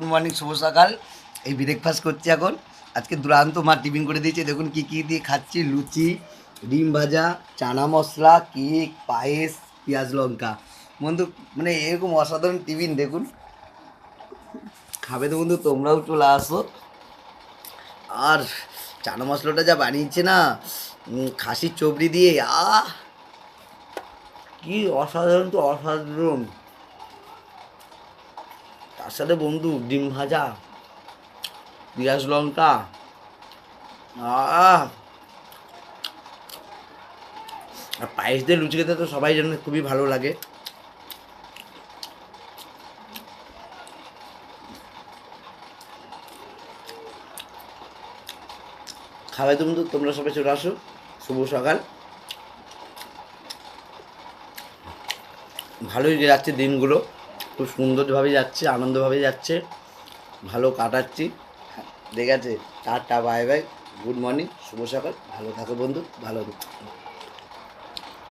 Good morning, শুভ সকাল। এই ব্রেকফাস্ট করছি এখন। আজকে দুরান্ত মা টিফিন করে দিয়েছে, দেখুন কী কী দিয়ে খাচ্ছি। লুচি, ডিম ভাজা, চানা মশলা, কেক, পায়েস, পেঁয়াজ লঙ্কা। বন্ধু মানে এরকম অসাধারণ টিফিন দেখুন। খাবে তো বন্ধু, তোমরাও চলে আসো। আর চানা মশলাটা যা বানিয়েছে না, খাসির চবড়ি দিয়ে, কি অসাধারণ, তো অসাধারণ। তার সাথে বন্ধু ডিম ভাজা, পেঁয়াজ লঙ্কা, আহ আর পায়েস দিয়ে লুচি খেতে তো সবাই জানে খুবই ভালো লাগে। খাওয়াই তো বন্ধু, তোমরা সবাই চলে আসো। শুভ সকাল। ভালোই যাচ্ছে দিনগুলো, খুব সুন্দরভাবে যাচ্ছে, আনন্দভাবে যাচ্ছে, ভালো কাটাচ্ছি। ঠিক আছে, tata, bye bye, good morning, শুভ সকাল। ভালো থাকো বন্ধু, ভালো থাকো।